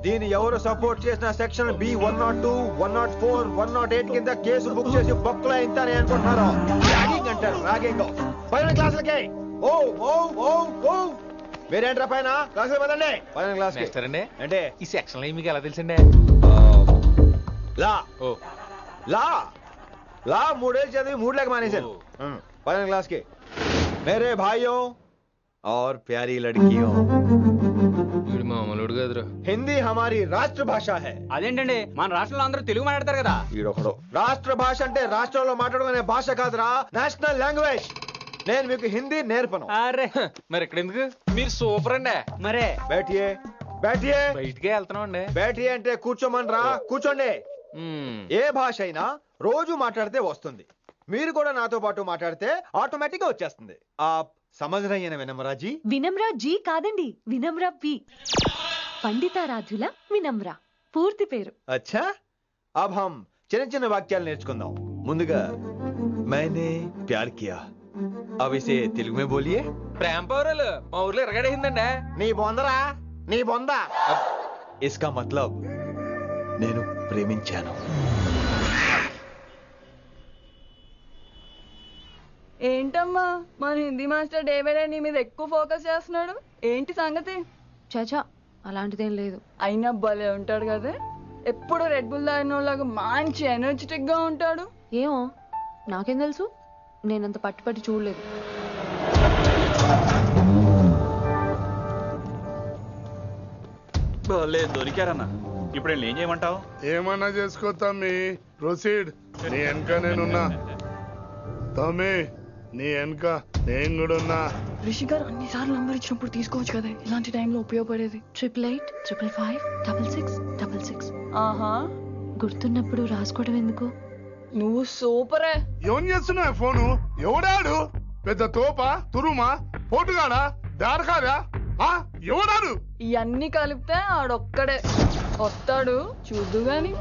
దీన్ని ఎవరు సపోర్ట్ చేసిన సెక్షన్ B102, 104, 108 కింద కేసు బుక్ చేసి బొక్కలో ఇంతానే అనుకుంటున్నారు. ర్యాగింగ్ అంటారు, ర్యాగింగ్. పైన క్లాసులకి ఓ ఓ ఓ ఓ మీరేంట్రా పైన క్లాసులు పదండి. పైన క్లాస్ అంటే ఈ సెక్షన్ మీకు ఎలా తెలిసిండే? లా లా లా 3 ఏళ్ళు చదివి 3 లేక మానేశాను. పైన క్లాస్ కి మేరే భాइयों और प्यारी लड़कियों, మామూలుడు కదరా. హిందీ హమారీ రాష్ట్ర భాష హై. అదేంటండి, మన రాష్ట్రంలో అందరూ తెలుగు మాట్లాడతారు కదా. ఈడొకడు రాష్ట్ర భాష అంటే రాష్ట్రంలో మాట్లాడుకునే భాష కాదురా, నేషనల్ లాంగ్వేజ్. నేను మీకు హిందీ నేర్పను. అరే మరి ఇక్కడ ఎందుకు? మీరు సూపర్ అండి. మరే బైఠియే బైఠియే. బయటికే వెళ్తున్నాం అండి. బైఠియే అంటే కూర్చోమనరా, కూర్చోండి. ఏ భాష అయినా రోజు మాట్లాడితే వస్తుంది. మీరు కూడా నాతో పాటు మాట్లాడితే ఆటోమేటిక్ గా వచ్చేస్తుంది. ఆ समझ रही है ना विनम्रा जी? వినమ్రా జీ కాదండి, వినమ్రా వి. పండితారాధ్యుల వినమ్రా పూర్తి పేరు. अच्छा, अब हम చిన్న చిన్న వాక్యాలు నేర్చుకుందాం. ముందుగా मैंने प्यार किया अब इसे तेलुगु में बोलिए ప్రేమ పౌరాలు మా ఊర్లో ఎరగడేసిందండి. నీ బొందరా నీ బొంద. इसका मतलब నేను ప్రేమించాను. ఏంటమ్మా మన Hindi master day by day నీ మీద ఎక్కువ ఫోకస్ చేస్తున్నాడు, ఏంటి సంగతి? చాచా అలాంటిదేం లేదు. అయినా భలే ఉంటాడు కదా, ఎప్పుడు రెడ్ బుల్ తాగినోళ్ళగా మంచి ఎనర్జెటిక్ గా ఉంటాడు. ఏమో నాకేం తెలుసు, నేనంత పట్టి చూడలేదు. దొరికారన్నా, ఇప్పుడు ఏం చేయమంటావు? ఏమన్నా చేసుకో తమ్మి, ప్రొసీడ్. నీ వెనక నేనున్నా తమ్మి, నీ వెనక నేను కూడా ఉన్నా. రిషి గారు అన్నిసార్లు నంబర్ ఇచ్చినప్పుడు తీసుకోవచ్చు కదా, ఇలాంటి టైంలో ఉపయోగపడేది. 88855666. ఆహా, గుర్తున్నప్పుడు రాసుకోవడం ఎందుకు? నువ్వు సూపరే. ఏం చేస్తున్నావు ఫోను? ఎవడాడు? పెద్ద తోప, తురుమా, పోటుగాడా, దారకారా? ఎవడాడు? ఇవన్నీ కలిపితే ఆడొక్కడే వస్తాడు, చూద్దు గాని.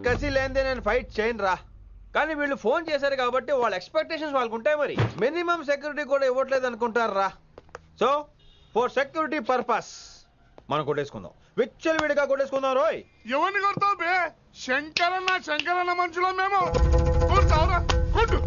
కసి లేనిదే నేను ఫైట్ చేయను రా. కానీ వీళ్ళు ఫోన్ చేశారు కాబట్టి వాళ్ళ ఎక్స్పెక్టేషన్స్ వాళ్ళకు ఉంటాయి. మరి మినిమం సెక్యూరిటీ కూడా ఇవ్వట్లేదు అనుకుంటారు రా. సో ఫర్ సెక్యూరిటీ పర్పస్ మనం కొట్టేసుకుందాం, విచ్చలు విడిగా కొట్టేసుకుందాం. రోయ్ ఎవరిని కొడతావు బే? శంకరన్న మనుషులం మేము. కొడతావురా, కొట్టు.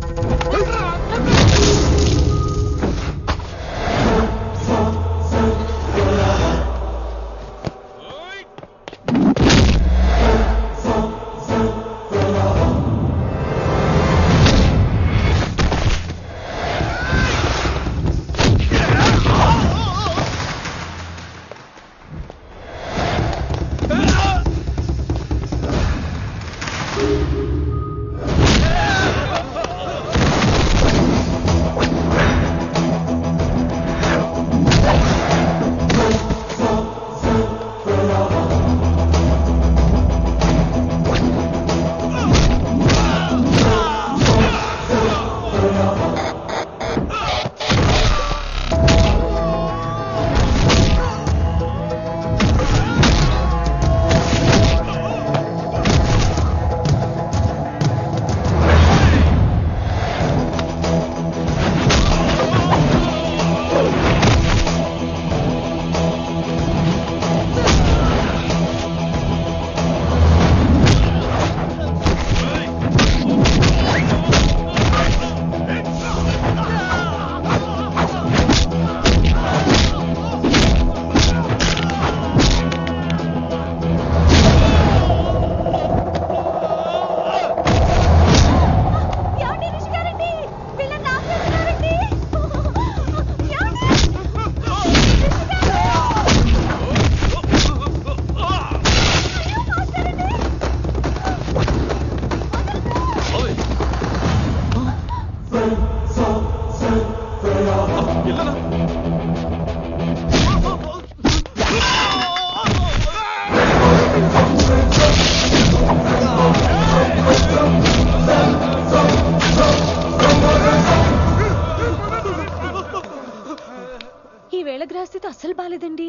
గ్రహస్థితి అస్సలు బాలేదండి.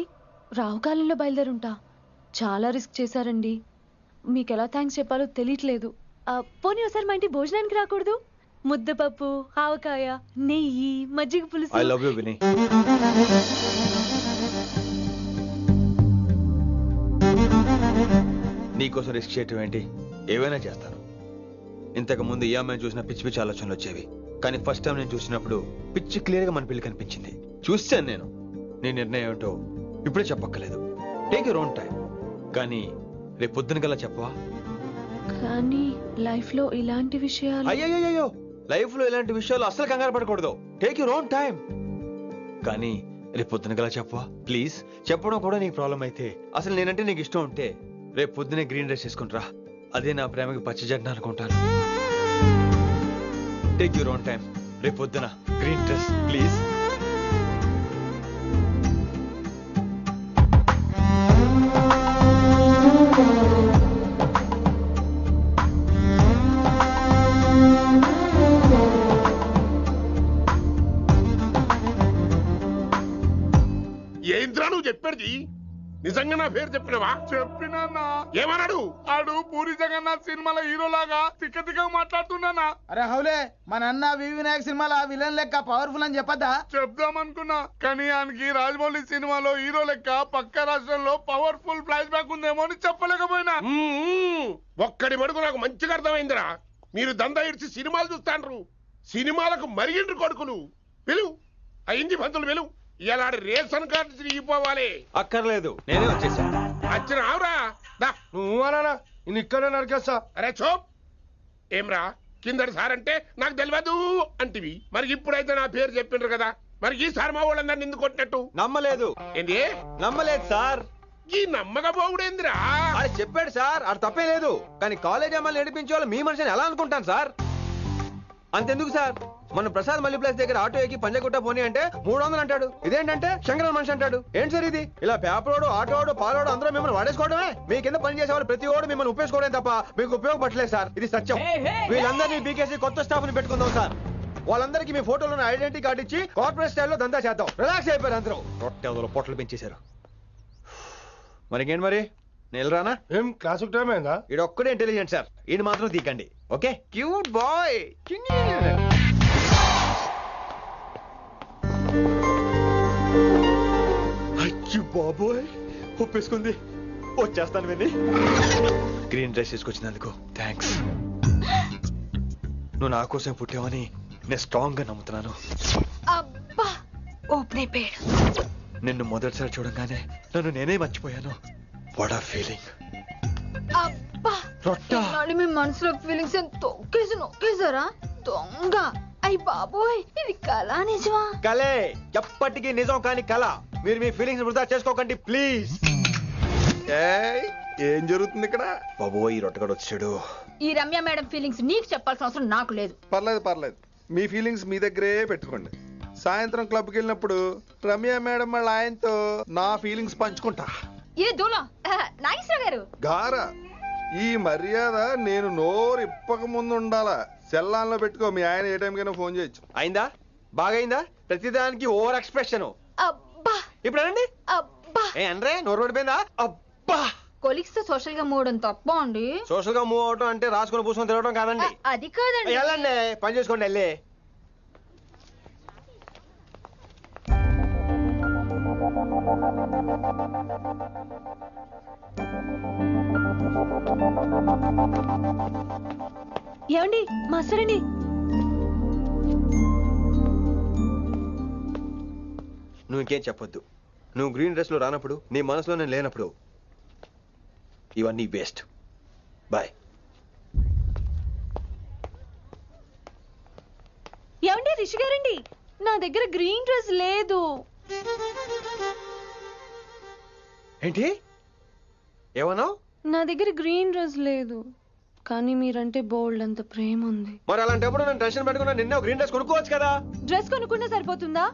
రావుకాలంలో బయలుదేరుంటా. చాలా రిస్క్ చేశారండి. మీకు ఎలా థ్యాంక్స్ చెప్పాలో తెలియట్లేదు. పోనీ ఒకసారి మా ఇంటి భోజనానికి రాకూడదు? ముద్దపప్పు, ఆవకాయ, నెయ్యి, మజ్జిగ పులుసు. ఐ లవ్ యు విని. నీకోసం రిస్క్ చేయటం ఏంటి? ఏవైనా చేస్తాను. ఇంతకు ముందు ఈ అమ్మాయిని చూసిన పిచ్చి పిచ్చి ఆలోచనలు వచ్చేవి, కానీ ఫస్ట్ టైం నేను చూసినప్పుడు పిచ్చి క్లియర్ గా మన పిల్లి కనిపించింది. చూశాను నేను. నీ నిర్ణయం ఏంటో ఇప్పుడే చెప్పక్కర్లేదు. Take your own time. కానీ రేపు పొద్దున గల చెప్పవా? కానీ లైఫ్ లో ఇలాంటి విషయాలు అయ్యో లైఫ్ లో ఇలాంటి విషయాలు అసలు కంగారు పడకూడదు. Take your own time. కానీ రేపు పొద్దున గల చెప్పవా ప్లీజ్? చెప్పడం కూడా నీకు ప్రాబ్లం అయితే, అసలు నేనంటే నీకు ఇష్టం ఉంటే రేపు పొద్దునే గ్రీన్ డ్రెస్ వేసుకుంటారా. అదే నా ప్రేమకి పచ్చ జెండా అనుకుంటాను. Take your own time. రేపు పొద్దున గ్రీన్ డ్రెస్ ప్లీజ్. ఏంద్రా నువ్వు చెప్పేది? నిజంగా నా పేరు చెప్పినవా? చెప్పినా ఏమన్నాడు? ఆడు పూరి జగన్నాథ్ సినిమాలో హీరోలాగా తిక్క మాట్లాడుతున్నానా? అరే హౌలే, మన అన్న వి వినాయక్ సినిమాలో విలన్ లెక్క పవర్ఫుల్ అని చెప్పద్దా? చెప్దామనుకున్నా కానీ ఆయనకి రాజమౌళి సినిమాలో హీరో లెక్క పక్క రాష్ట్రంలో పవర్ఫుల్ ఫ్లాష్ బ్యాక్ ఉందేమో అని చెప్పలేకపోయినా. ఒక్కడి మడుగు నాకు మంచిగా అర్థమైందిరా. మీరు దందా ఇడిచి సినిమాలు చూస్తాండ్రు. సినిమాలకు మరిగిండ్రు కొడుకులు. పిలువు అయింది పంతులు పిలువు. ఇలా రేషన్ కార్డు తిరిగిపోవాలి. అక్కర్లేదు, నేనే వచ్చేసా. వచ్చిన ఆవురా. నువ్వు అనా నేను ఇక్కడే నరికేస్తా. అరే చోప్. ఏమ్రా కిందటి సార్ అంటే నాకు తెలియదు అంటివి. మరి ఇప్పుడైతే నా పేరు చెప్పిండ్రు కదా, మరి ఈసారి మా వాళ్ళందరినీ ఎందుకు కొట్టినట్టు? నమ్మలేదు. ఏంది? నమ్మలేదు సార్. ఈ నమ్మకపోవుడేందిరా? అది చెప్పాడు సార్, అది తప్పే లేదు. కానీ కాలేజ్ అమ్మాయిలు నడిపించే వాళ్ళు మీ మనిషిని ఎలా అనుకుంటాను సార్? అంతెందుకు సార్, మన ప్రసాద్ మల్లీప్లేస్ దగ్గర ఆటో ఎక్కి పంజగుట్ట పోనీ అంటే 300 అంటాడు. ఇదేంటంటే శంకరన్ మనిషి అంటాడు. ఏంటి సార్ ఇది? ఇలా పేపరోడు ఆటోడు పాలోడు అందరూ మిమ్మల్ని వాడేసుకోవడమే. మీ కింద పని చేసేవాళ్ళు ప్రతి ఓడు మిమ్మల్ని ఉపయోగించుకోవడం తప్ప మీకు ఉపయోగపడలేదు సార్. ఇది సత్యం. వీళ్ళందరినీ బీకేసి కొత్త స్టాఫ్ ని పెట్టుకుందాం సార్. వాళ్ళందరికీ మీ ఫోటోలను ఐడెంటిటీ కార్డు ఇచ్చి కార్పొరేట్ స్టైల్లో దందా చేద్దాం. రిలాక్స్ అయిపోయారు అందరూ. రొట్టె పొట్టలు పెంచేశారు. మరికేంటి మరి నేను రానా? ఏం క్లాస్ టైం అయిందా? ఈడు ఒక్కడే ఇంటెలిజెంట్ సార్, ఈయన మాత్రం తీకండి. ఓకే? Cute boy. అయ్యో బాబోయ్, ఒప్పేసుకుంది. వచ్చేస్తాను విని. గ్రీన్ డ్రెస్ తీసుకొచ్చినందుకు థ్యాంక్స్. నువ్వు నా కోసం పుట్టావని నేను స్ట్రాంగ్ గా నమ్ముతున్నాను. అబ్బా ఓపెన్ అయిపోయాడు. నిన్ను మొదటిసారి చూడంగానే నన్ను నేనే మర్చిపోయాను. వాట్ ఆ ఫీలింగ్. అబ్బా మీ మనసులో ఫీలింగ్స్ తొక్కేసి నొక్కేసారా దొంగ? అయ్యి బాబోయ్, ఇది కళ నిజమా? కలే, ఎప్పటికీ నిజం కాని కళ. మీరు మీ ఫీలింగ్స్ వృధా చేసుకోకండి ప్లీజ్. ఏం జరుగుతుంది ఇక్కడ? బాబోయ్, ఈ రొట్టగడు వచ్చాడు. ఈ రమ్య మేడం ఫీలింగ్స్ నీకు చెప్పాల్సిన అవసరం నాకు లేదు. పర్లేదు, మీ ఫీలింగ్స్ మీ దగ్గరే పెట్టుకోండి. సాయంత్రం క్లబ్కి వెళ్ళినప్పుడు రమ్య మేడం వాళ్ళ ఆయనతో నా ఫీలింగ్స్ పంచుకుంటా. ఏ దూలం నాగేశ్వర గారు గారా, ఈ మర్యాద నేను నోరు ఇప్పక ముందు ఉండాలా. సెల్లాన్లో పెట్టుకో, మీ ఆయన ఏ టైం కైనా ఫోన్ చేయొచ్చు. అయిందా? బాగైందా? ప్రతిదానికి ఓవర్ ఎక్స్ప్రెషన్. అబ్బా ఇప్పుడు అనండి. అబ్బా ఏ అనరే, నోరు పడిపోయిందా? అబ్బా. కొలిక్స్ తో సోషల్ గా మూవ్ అవడం తప్ప అండి. సోషల్ గా మూవ్ అవడం అంటే రాసుకొని పూసుకొని తిరగడం కాదండి. అది కాదండి. వెళ్ళండి, పని చేసుకోండి. వెళ్ళి ఏమండి మాస్టర్ అండి. నువ్వు ఇంకేం చెప్పొద్దు. నువ్వు గ్రీన్ డ్రెస్ లో రానప్పుడు, నీ మనసులో నేను లేనప్పుడు ఇవన్నీ వేస్ట్. బాయ్. ఏమండి రిషి గారండి, నా దగ్గర గ్రీన్ డ్రెస్ లేదు. ఏంటి ఏమన్నావు? నా దగ్గర గ్రీన్ డ్రెస్ లేదు, కానీ మీరంటే బోల్డ్ అంత ప్రేమ ఉంది. మరి అలాంటప్పుడు నేను టెన్షన్ పెట్టుకున్నా నిన్న గ్రీన్ డ్రెస్ కొనుక్కోవచ్చు కదా. డ్రెస్ కొనుక్కున్నా సరిపోతుందా?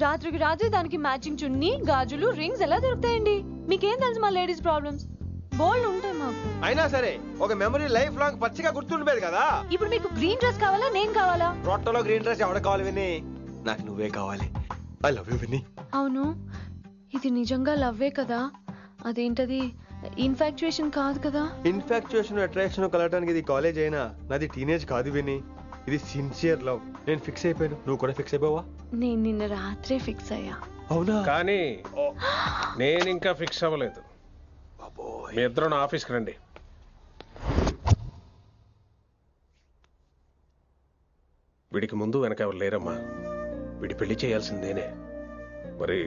రాత్రికి రాత్రి దానికి మ్యాచింగ్ చున్నీ, గాజులు, రింగ్స్ ఎలా దొరుకుతాయండి? మీకేం తెలుసు మా లేడీస్ ప్రాబ్లమ్స్? బోల్డ్ ఉంటాయి మాకు. అయినా సరే ఒక మెమరీ లైఫ్ లాంగ్ పచ్చిగా గుర్తుండిపోయేది కదా. ఇప్పుడు మీకు గ్రీన్ డ్రెస్ కావాలా, నేను కావాలా? రొట్టలో గ్రీన్ డ్రెస్ ఎవడ కావాలి విని? నాకు నువ్వే కావాలి. ఐ లవ్ యూ విని. అవును, ఇది నిజంగా లవ్వే కదా? అదేంటది ఇన్ఫాక్చుయేషన్ కాదు కదా? ఇన్ఫాక్చుయేషన్ అట్రాక్షన్ కలగడానికి ఇది కాలేజ్ అయినా నాది టీనేజ్ కాదు విని. ఇది సిన్సియర్ లవ్. నేను ఫిక్స్ అయిపోయాను. నువ్వు కూడా ఫిక్స్ అయిపోవా? నేను నిన్న రాత్రే ఫిక్స్ అయ్యా. అవునా? కానీ నేను ఇంకా ఫిక్స్ అవ్వలేదు. మీ ఇద్దరు నా ఆఫీస్కి రండి. వీడికి ముందు వెనక ఎవరు లేరమ్మా. వీడి పెళ్లి చేయాల్సిందేనే. మరి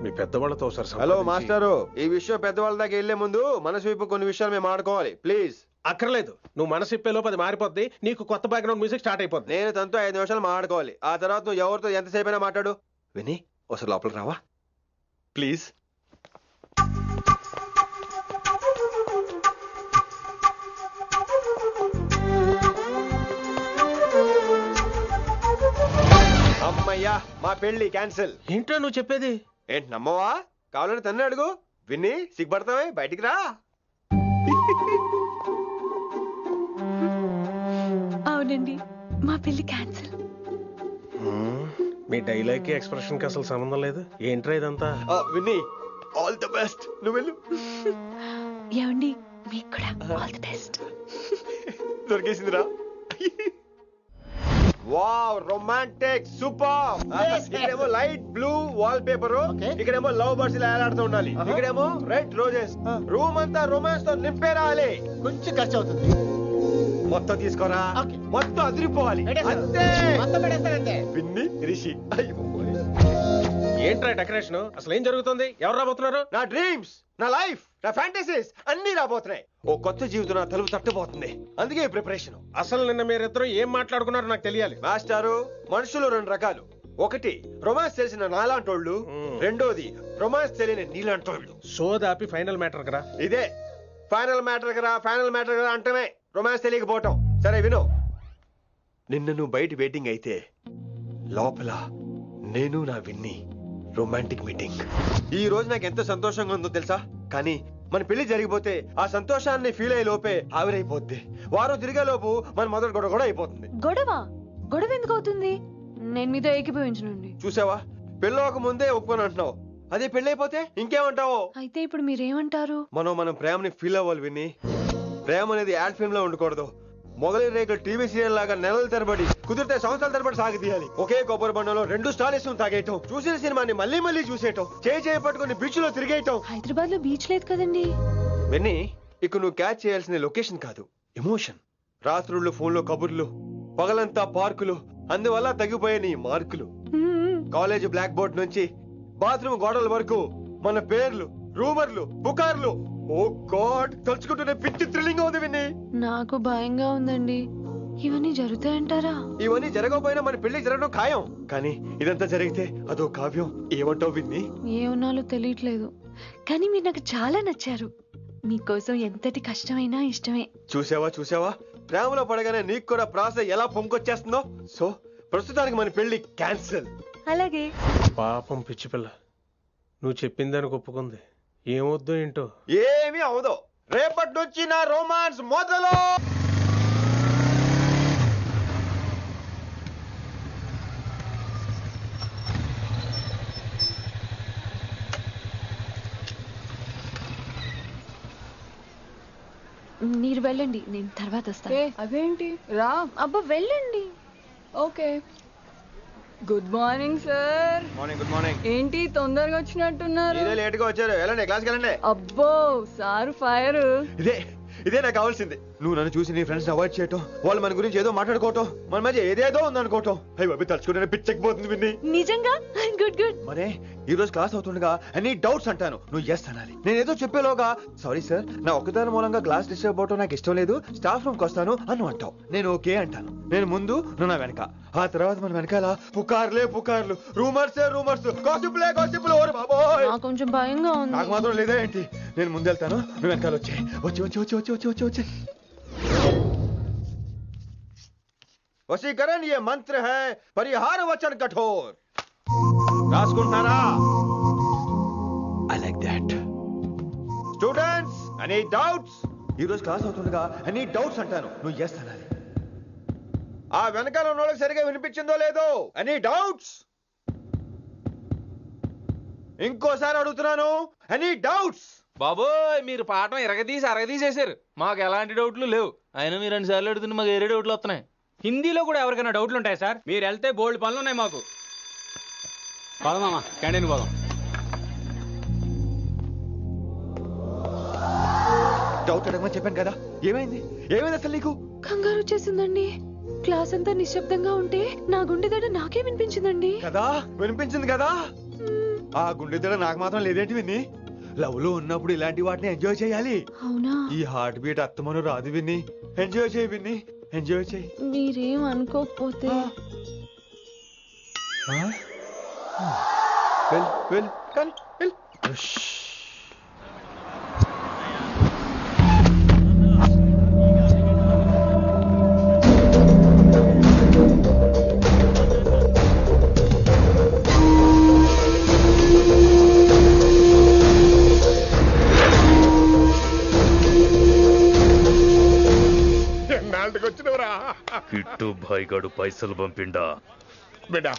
మీ పెద్దవాళ్ళతో ఒకసారి హలో సంప్రదించి- మాస్టారు, ఈ విషయం పెద్దవాళ్ళ దాకా వెళ్లే ముందు మనసు వైపు కొన్ని విషయాలు మేము ఆడుకోవాలి ప్లీజ్. అక్కర్లేదు, నువ్వు మనసు ఇప్పేలోపు అది మారిపోద్ది, నీకు కొత్త బ్యాక్గ్రౌండ్ మ్యూజిక్ స్టార్ట్ అయిపోద్ది. నేను తనతో 5 నిమిషాలు మాట్లాడుకోవాలి. ఆ తర్వాత నువ్వు ఎవరితో ఎంతసేపు అయినా మాట్లాడు. విని ఒకసారి లోపలికి రావా ప్లీజ్. అమ్మయ్యా, మా పెళ్లి క్యాన్సిల్. ఏంటో నువ్వు చెప్పేది? ఏంటి నమ్మవా? కావాలంటే తన్నే అడుగు. విన్ని సిగ్గుపడతావే, బయటికి రా. అవునండి, మా పెళ్లి క్యాన్సిల్. మీ డైలాగ్ కి ఎక్స్ప్రెషన్ కి అసలు సంబంధం లేదు. ఏంట్రా ఇదంతా? విన్ని ఆల్ ది బెస్ట్. నువ్వు వెళ్ళు. ఏమండి, మీకు కూడా ఆల్ ది బెస్ట్. దొరికేసిందిరా. Wow, romantic, super. ఇక్కడేమో లైట్ బ్లూ వాల్ పేపర్, ఇక్కడేమో లవ్ బర్డ్స్ ఇలా ఏలాడుతూ ఉండాలి, ఇక్కడేమో రెడ్ రోజెస్. రూమ్ అంతా రొమాన్స్ తో నింపే రావాలి. కొంచెం ఖర్చు అవుతుంది. మొత్తం తీసుకోరా, మొత్తం అదిరిపోవాలి. అంతే. విన్ని రిషి. ఏంట్రా డెకరేషన్? అసలు ఏం జరుగుతుంది? ఎవరు రాబోతున్నారు? నా డ్రీమ్స్, నా లైఫ్, నా ఫ్యాంటసీస్ అన్ని రాబోతున్నాయి. ఓ కొత్త జీవితం నా తలుపు తట్టబోతుంది. అందుకే ప్రిపరేషన్. అసలు నిన్న మీరిద్దరు ఏం మాట్లాడుకున్నారో నాకు తెలియాలి. మాస్టారు, మనుషులు 2 రకాలు. ఒకటి రొమాన్స్ తెలిసిన నాలాంటోళ్ళు, రెండోది రొమాన్స్ తెలియని నీలాంటోళ్ళు. సోదాపి ఫైనల్ మ్యాటర్ కదా. ఇదే ఫైనల్ మ్యాటర్ కదా. ఫైనల్ మ్యాటర్ కదా అంటమే రొమాన్స్ తెలియకపోవటం. సరే విను, నిన్న నువ్వు బయట వెయిటింగ్ అయితే లోపల నేను నా విన్ని రొమాంటిక్ మీటింగ్. ఈ రోజు నాకు ఎంత సంతోషంగా ఉందో తెలుసా? కానీ మన పెళ్లి జరిగిపోతే ఆ సంతోషాన్ని ఫీల్ అయ్యే లోపే ఆవిరైపోద్ది. వారం తిరిగే లోపు మన మొదటి గొడవ కూడా అయిపోతుంది. గొడవ ఎందుకు అవుతుంది? నేను మీతో ఏకీభవించనండి. చూసావా, పెళ్ళవక ముందే ఒప్పుకొని అంటున్నావు. అదే పెళ్ళైపోతే ఇంకేమంటావు? అయితే ఇప్పుడు మీరేమంటారు? మనం ప్రేమని ఫీల్ అవ్వాలి విని. ప్రేమ అనేది యాడ్ ఫిల్మ్ లో ఉండకూడదు. మొగలి రేకులు టీవీ సీరియల్ లాగా నెలల తరబడి, కుదిరితే సంవత్సరాల తరబడి సాగి తీయాలి. ఒకే కొబ్బరి బండలో 2 స్టాలిస్ తాగేయటం, చూసిన సినిమాని మళ్ళీ మళ్ళీ చూసేయటం, చేయి పట్టుకుని బీచ్ లో తిరిగేయటం. హైదరాబాద్ లో బీచ్ లేదు కదండి. విన్ని, ఇక నువ్వు క్యాచ్ చేయాల్సిన లొకేషన్ కాదు, ఎమోషన్. రాత్రుళ్ళు ఫోన్ లో కబుర్లు, పగలంతా పార్కులు, అందువల్ల తగ్గిపోయే నీ మార్కులు. కాలేజ్ బ్లాక్ బోర్డ్ నుంచి బాత్రూమ్ గోడల వరకు మన పేర్లు, రూమర్లు, పుకార్లు. ఓ గాడ్, తలుచుకుంటూనే పిచ్చి థ్రిల్లింగ్ ఉంది విన్ని. నాకు భయంగా ఉందండి. ఇవన్నీ జరుగుతాయంటారా? ఇవన్నీ జరగకపోయినా మన పెళ్లి జరగడం ఖాయం. కానీ ఇదంతా జరిగితే అదో కావ్యం. ఏమంటావు విన్ని? ఏమన్నాలో తెలియట్లేదు, కానీ మీరు నాకు చాలా నచ్చారు. మీకోసం ఎంతటి కష్టమైనా ఇష్టమే. చూసావా, ప్రేమలో పడగానే నీకు కూడా ప్రాస ఎలా పొంకొచ్చేస్తుందో. సో ప్రస్తుతానికి మన పెళ్లి క్యాన్సిల్. అలాగే. పాపం పిచ్చి పిల్ల, నువ్వు చెప్పిందానికి ఒప్పుకుంది. ఏమొద్దు ఏంటో. ఏమీ అవదో. రేపటి నుంచి నా రొమాన్స్ మొదలు. మీరు వెళ్ళండి, నేను తర్వాత వస్తాను. అదేంటి రా. అబ్బా వెళ్ళండి. Okay. Good morning sir. Morning. Good morning. ఏంటి తొందరగా వచ్చినట్టున్నారు? లేట్ గా వచ్చారు. వెళ్ళండి, క్లాస్కి వెళ్ళండి. అబ్బో సార్ ఫైర్. ఇదే నాకు కావాల్సింది. నువ్వు నన్ను చూసి నీ ఫ్రెండ్స్ అవాయిడ్ చేయటం, వాళ్ళు మన గురించి ఏదో మాట్లాడుకోవటం, మన మధ్య ఏదేదో ఉందనుకోవటం. అయ్యి బాబు, తలుచుకుంటే పిచ్చెక్కిపోతుంది విన్ని. నిజంగా గుడ్. మరే ఈ రోజు క్లాస్ అవుతుండగా ఎనీ డౌట్స్ అంటాను, నువ్వు ఎస్ అనాలి. నేను ఏదో చెప్పేలోగా సారీ సార్, నా ఒక్కదాని మూలంగా క్లాస్ డిస్టర్బ్ అవటం నాకు ఇష్టం లేదు, స్టాఫ్ రూమ్ కి వస్తాను అని అంటావు. నేను ఓకే అంటాను. నేను ముందు, నువ్వు నా వెనక. ఆ తర్వాత మన వెనకాల పుకార్లు, రూమర్స్, గాసిప్లే. ఓరి బాబోయ్, నాకు కొంచెం భయంగా ఉంది. నాకు మాత్రం లేదా ఏంటి? నేను ముందెళ్తాను, నువ్వు వెనకాల వచ్చి. వశీకరణ ये मंत्र है, परिहार वचन कठोर. రాసుకుంటున్నారా? I like that. Students, any doubts? ఈ రోజు క్లాస్ అవుతుండగా ఎనీ డౌట్స్ అంటాను, నువ్వు ఎస్ అనాలి. ఆ వెనకాల ఉన్న వాళ్ళకి సరిగా వినిపించిందో లేదో? Any doubts? ఇంకోసారి అడుగుతున్నాను, ఎనీ డౌట్స్? బాబోయ్, మీరు పాఠం అరగదీసేశారు. మాకు ఎలాంటి డౌట్లు లేవు. అయినా మీరు 2 సార్లు అడుగుతున్న మాకు వేరే డౌట్లు వస్తున్నాయి. హిందీలో కూడా ఎవరికైనా డౌట్లు ఉంటాయి సార్? మీరు వెళ్తే బోల్డ్ పనులు ఉన్నాయి మాకు. పోదామా, క్యాంటీన్ పోదాం. డౌట్ అడగమని చెప్పాను కదా, ఏమైంది అసలు నీకు? కంగారు వచ్చేసిందండి. క్లాస్ అంతా నిశ్శబ్దంగా ఉంటే నా గుండె దడ నాకే వినిపించిందండి. కదా, వినిపించింది కదా. ఆ గుండె నాకు మాత్రం లేదేంటి విన్ని? లవ్ లో ఉన్నప్పుడు ఇలాంటి వాటిని ఎంజాయ్ చేయాలి. అవునా? ఈ హార్ట్ బీట్ అత్తమను రాదు విన్ని. ఎంజాయ్ చేయి విన్ని, ఎంజాయ్ చేయి. మీరేం అనుకోకపోతే కానీ ఎన్నాళ్ళకి వచ్చినవరా? కిట్టు భాయ్ గడు పైసలు పంపిండా బిడ్డ